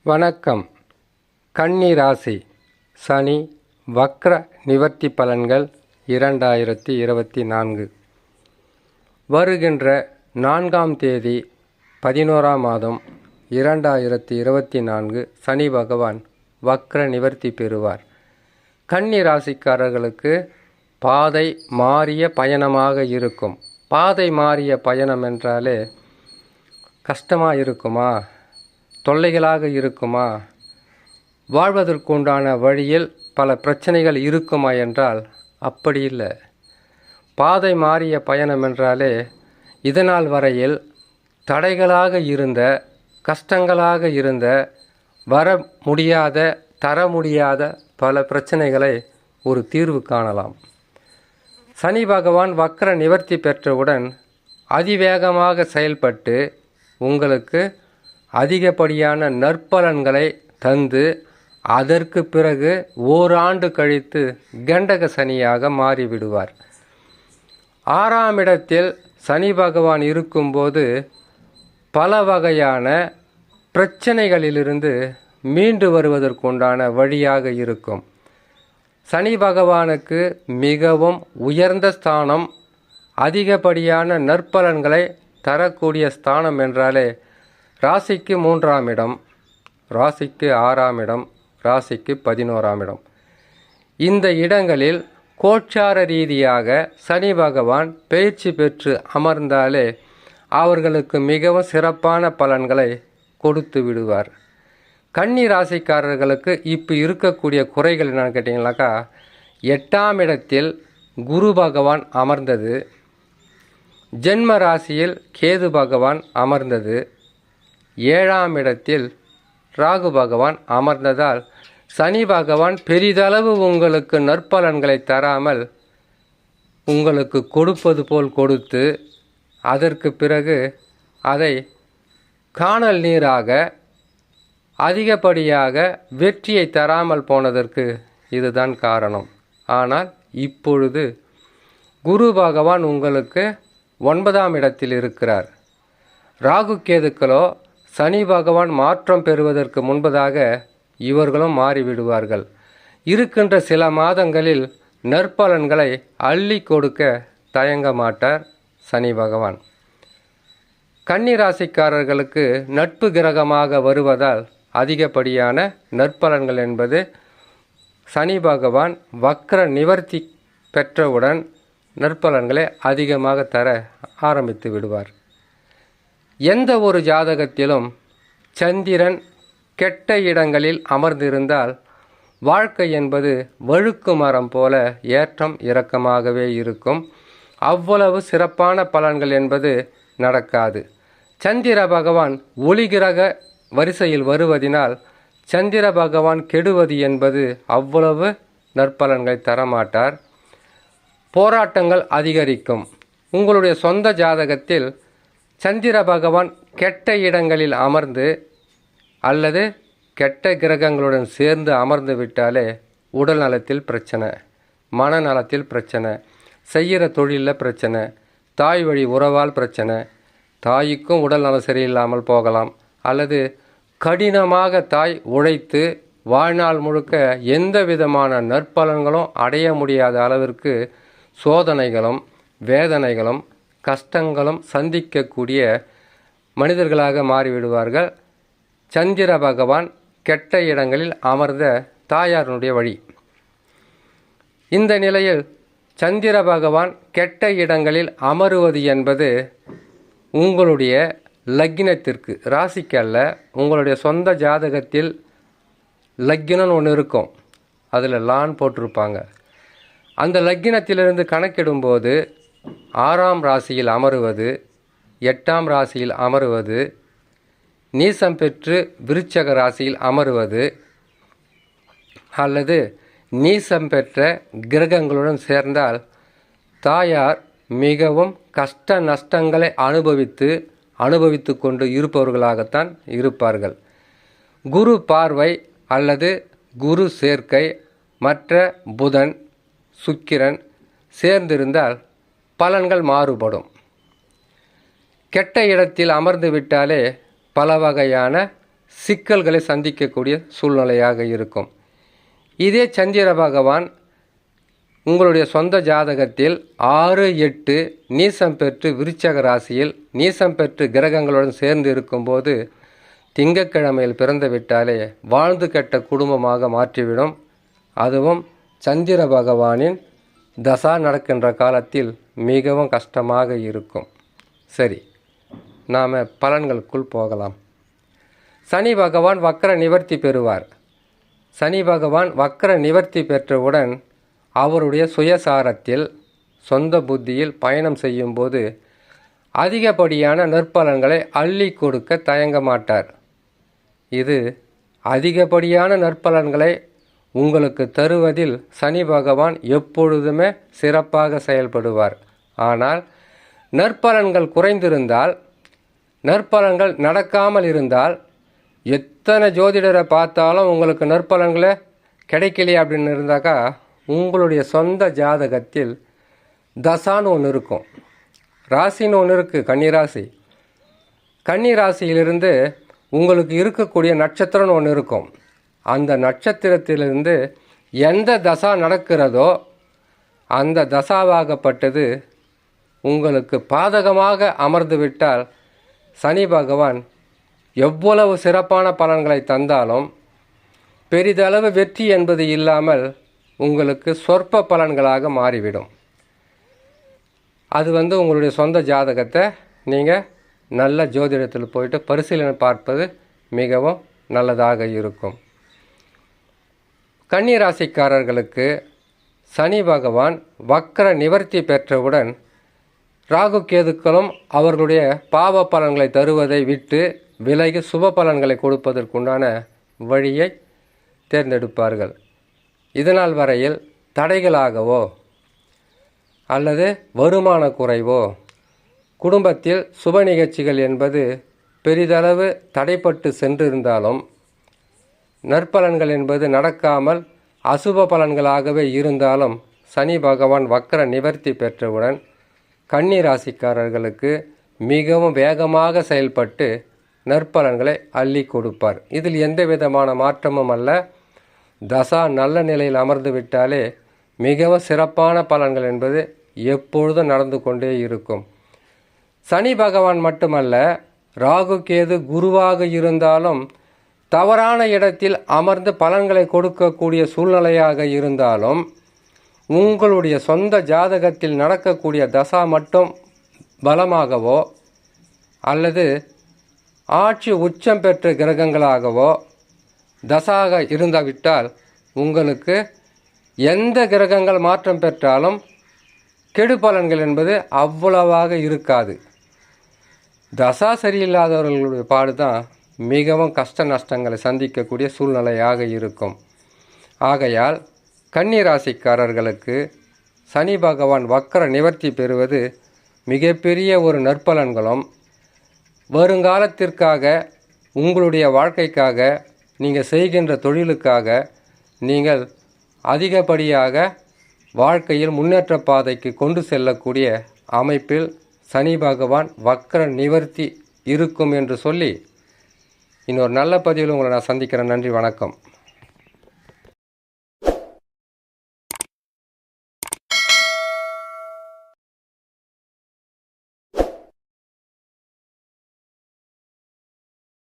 வணக்கம். கன்னி ராசி சனி வக்ர நிவர்த்தி பலன்கள் 2024. வருகின்ற 4ஆம் தேதி 11ஆம் மாதம் 2024 சனி பகவான் வக்ர நிவர்த்தி பெறுவார். கன்னி ராசிக்காரர்களுக்கு பாதை மாறிய பயணமாக இருக்கும். பாதை மாறிய பயணம் என்றாலே கஷ்டமாக இருக்குமா, தொல்லைகளாக இருக்குமா, வாழ்வதற்குண்டான வழியில் பல பிரச்சனைகள் இருக்குமா என்றால் அப்படி இல்லை. பாதை மாறிய பயணம் என்றாலே இதனால் வரையில் தடைகளாக இருந்த, கஷ்டங்களாக இருந்த, வர முடியாத, தர முடியாத பல பிரச்சனைகளை ஒரு தீர்வு காணலாம். சனி பகவான் வக்ர நிவர்த்தி பெற்றவுடன் அதிவேகமாக செயல்பட்டு உங்களுக்கு அதிகப்படியான நற்பலன்களை தந்து அதற்கு பிறகு ஓராண்டு கழித்து கண்டக சனியாக மாறிவிடுவார். 6ஆம் இடத்தில் சனி பகவான் இருக்கும்போது பல வகையான பிரச்சனைகளிலிருந்து மீண்டு வருவதற்குண்டான வழியாக இருக்கும். சனி பகவானுக்கு மிகவும் உயர்ந்த ஸ்தானம், அதிகப்படியான நற்பலன்களை தரக்கூடிய ஸ்தானம் என்றாலே ராசிக்கு 3ஆம் இடம், ராசிக்கு 6ஆம் இடம், ராசிக்கு 11ஆம் இடம். இந்த இடங்களில் கோச்சார ரீதியாக சனி பகவான் பயிற்சி பெற்று அமர்ந்தாலே அவர்களுக்கு மிகவும் சிறப்பான பலன்களை கொடுத்து விடுவார். கன்னி ராசிக்காரர்களுக்கு இப்போ இருக்கக்கூடிய குறைகள் என்னென்னு கேட்டிங்கனாக்கா, 8ஆம் இடத்தில் குரு பகவான் அமர்ந்தது, ஜென்ம ராசியில் கேது பகவான் அமர்ந்தது, 7ஆம் இடத்தில் ராகு பகவான் அமர்ந்ததால் சனி பகவான் பெரிதளவு உங்களுக்கு நற்பலன்களை தராமல் உங்களுக்கு கொடுப்பது போல் கொடுத்து அதற்கு பிறகு அதை காணல் நீராக அதிகப்படியாக வெற்றியை தராமல் போனதற்கு இதுதான் காரணம். ஆனால் இப்பொழுது குரு பகவான் உங்களுக்கு 9ஆம் இடத்தில் இருக்கிறார். ராகு கேதுக்களோ சனி பகவான் மாற்றம் பெறுவதற்கு முன்பதாக இவர்களும் மாறிவிடுவார்கள். இருக்கின்ற சில மாதங்களில் நற்பலன்களை அள்ளி கொடுக்க தயங்க மாட்டார் சனி பகவான். கன்னி ராசிக்காரர்களுக்கு நட்பு கிரகமாக வருவதால் அதிகப்படியான நற்பலன்கள் என்பது சனி பகவான் வக்ர நிவர்த்தி பெற்றவுடன் நற்பலன்களை அதிகமாக தர ஆரம்பித்து விடுவார். எந்த ஒரு ஜாதகத்திலும் சந்திரன் கெட்ட இடங்களில் அமர்ந்திருந்தால் வாழ்க்கை என்பது வழுக்கு மரம் போல ஏற்றம் இறக்கமாகவே இருக்கும். அவ்வளவு சிறப்பான பலன்கள் என்பது நடக்காது. சந்திர பகவான் ஒளி கிரக வரிசையில் வருவதினால் சந்திர பகவான் கெடுவது என்பது அவ்வளவு நற்பலன்களை தரமாட்டார். போராட்டங்கள் அதிகரிக்கும். உங்களுடைய சொந்த ஜாதகத்தில் சந்திர பகவான் கெட்ட இடங்களில் அமர்ந்து அல்லது கெட்ட கிரகங்களுடன் சேர்ந்து அமர்ந்து விட்டாலே உடல் நலத்தில் பிரச்சனை, மனநலத்தில் பிரச்சனை, செய்கிற தொழிலில் பிரச்சனை, தாய் வழி உறவால் பிரச்சனை, தாய்க்கும் உடல் நலம் சரியில்லாமல் போகலாம். அல்லது கடினமாக தாய் உழைத்து வாழ்நாள் முழுக்க எந்த விதமான நற்பலன்களும் அடைய முடியாத அளவிற்கு சோதனைகளும் வேதனைகளும் கஷ்டங்களும் சந்திக்கக்கூடிய மனிதர்களாக மாறிவிடுவார்கள். சந்திர பகவான் கெட்ட இடங்களில் அமர்ந்த தாயாருடைய வழி. இந்த நிலையில் சந்திர பகவான் கெட்ட இடங்களில் அமருவது என்பது உங்களுடைய லக்னத்திற்கு, ராசிக்கு அல்ல, உங்களுடைய சொந்த ஜாதகத்தில் லக்னம்னு ஒன்று இருக்கும், அதில் லான் போட்டிருப்பாங்க. அந்த லக்னத்திலிருந்து கணக்கிடும்போது 6ஆம் ராசியில் அமருவது, 8ஆம் ராசியில் அமருவது, நீசம் பெற்று விருச்சக ராசியில் அமருவது அல்லது நீசம் பெற்ற கிரகங்களுடன் சேர்ந்தால் தாயார் மிகவும் கஷ்ட நஷ்டங்களை அனுபவித்து கொண்டு இருப்பவர்களாகத்தான் இருப்பார்கள். குரு பார்வை அல்லது குரு சேர்க்கை மற்ற புதன் சுக்கிரன் சேர்ந்திருந்தால் பலன்கள் மாறுபடும். கெட்ட இடத்தில் அமர்ந்து விட்டாலே பல வகையான சிக்கல்களை சந்திக்கக்கூடிய சூழ்நிலையாக இருக்கும். இதே சந்திர பகவான் உங்களுடைய சொந்த ஜாதகத்தில் 6, 8 நீசம் பெற்று விருச்சக ராசியில் நீசம் பெற்று கிரகங்களுடன் சேர்ந்து இருக்கும்போது திங்கட்கிழமையில் பிறந்து விட்டாலே வாழ்ந்து கெட்ட குடும்பமாக மாற்றிவிடும். அதுவும் சந்திர பகவானின் தசா நடக்கின்ற காலத்தில் மிகவும் கஷ்டமாக இருக்கும். சரி, நாம் பலன்களுக்குள் போகலாம். சனி பகவான் வக்ர நிவர்த்தி பெறுவார். சனி பகவான் வக்ர நிவர்த்தி பெற்றவுடன் அவருடைய சுயசாரத்தில் சொந்த புத்தியில் பயணம் செய்யும்போது அதிகப்படியான நற்பலன்களை அள்ளி கொடுக்க தயங்க மாட்டார். இது அதிகப்படியான நற்பலன்களை உங்களுக்கு தருவதில் சனி பகவான் எப்பொழுதுமே சிறப்பாக செயல்படுவார். ஆனால் நற்பலன்கள் குறைந்திருந்தால், நற்பலன்கள் நடக்காமல் இருந்தால், எத்தனை ஜோதிடரை பார்த்தாலும் உங்களுக்கு நற்பலன்களே கிடைக்கலையே அப்படின்னு இருந்தாக்கா உங்களுடைய சொந்த ஜாதகத்தில் தசான்னு ஒன்று இருக்கும், ராசின்னு ஒன்று இருக்குது, கன்னிராசி. கன்னிராசியிலிருந்து உங்களுக்கு இருக்கக்கூடிய நட்சத்திரம்னு ஒன்று இருக்கும். அந்த நட்சத்திரத்திலிருந்து எந்த தசா நடக்கிறதோ அந்த தசாவாகப்பட்டது உங்களுக்கு பாதகமாக அமர்ந்து விட்டால் சனி பகவான் எவ்வளவு சிறப்பான பலன்களை தந்தாலும் பெரிதளவு வெற்றி என்பது இல்லாமல் உங்களுக்கு சொற்ப பலன்களாக மாறிவிடும். அது உங்களுடைய சொந்த ஜாதகத்தை நீங்கள் நல்ல ஜோதிடத்தில் போயிட்டு பரிசீலனை பார்ப்பது மிகவும் நல்லதாக இருக்கும். கன்னிராசிக்காரர்களுக்கு சனி பகவான் வக்ர நிவர்த்தி பெற்றவுடன் ராகு கேதுக்களும் அவர்களுடைய பாவ பலன்களை தருவதை விட்டு விலகி சுப பலன்களை கொடுப்பதற்குண்டான வழியை தேர்ந்தெடுப்பார்கள். இதனால் வரையில் தடைகளாகவோ அல்லது வருமான குறைவோ குடும்பத்தில் சுப நிகழ்ச்சிகள் என்பது பெரிதளவு தடைப்பட்டு சென்றிருந்தாலும் நற்பலன்கள் என்பது நடக்காமல் அசுப பலன்களாகவே இருந்தாலும் சனி பகவான் வக்ர நிவர்த்தி பெற்றவுடன் கன்னி ராசிக்காரர்களுக்கு மிகவும் வேகமாக செயல்பட்டு நற்பலன்களை அள்ளி கொடுப்பார். இதில் எந்த விதமான மாற்றமும் அல்ல. தசா நல்ல நிலையில் அமர்ந்து விட்டாலே மிகவும் சிறப்பான பலன்கள் என்பது எப்பொழுதும் நடந்து கொண்டே இருக்கும். சனி பகவான் மட்டுமல்ல, ராகு கேது குருவாக இருந்தாலும் தவறான இடத்தில் அமர்ந்து பலன்களை கொடுக்கக்கூடிய சூழ்நிலையாக இருந்தாலும் உங்களுடைய சொந்த ஜாதகத்தில் நடக்கக்கூடிய தசா மட்டும் பலமாகவோ அல்லது ஆட்சி உச்சம் பெற்ற கிரகங்களாகவோ தசாக இருந்தாவிட்டால் உங்களுக்கு எந்த கிரகங்கள் மாற்றம் பெற்றாலும் கெடு பலன்கள் என்பது அவ்வளவாக இருக்காது. தசா சரியில்லாதவர்களுடைய பாடுதான் மிகவும் கஷ்ட நஷ்டங்களை சந்திக்கக்கூடிய சூழ்நிலையாக இருக்கும். ஆகையால் கன்னி ராசிக்காரர்களுக்கு சனி பகவான் வக்ர நிவர்த்தி பெறுவது மிகப்பெரிய ஒரு நற்பலன்களும், வருங்காலத்திற்காக உங்களுடைய வாழ்க்கைக்காக நீங்கள் செய்கின்ற தொழிலுக்காக நீங்கள் அதிகப்படியாக வாழ்க்கையில் முன்னேற்ற பாதைக்கு கொண்டு செல்லக்கூடிய அமைப்பில் சனி பகவான் வக்ர நிவர்த்தி இருக்கும் என்று சொல்லி இன்னொரு நல்ல பதிவில் உங்களை நான் சந்திக்கிறேன். நன்றி, வணக்கம்.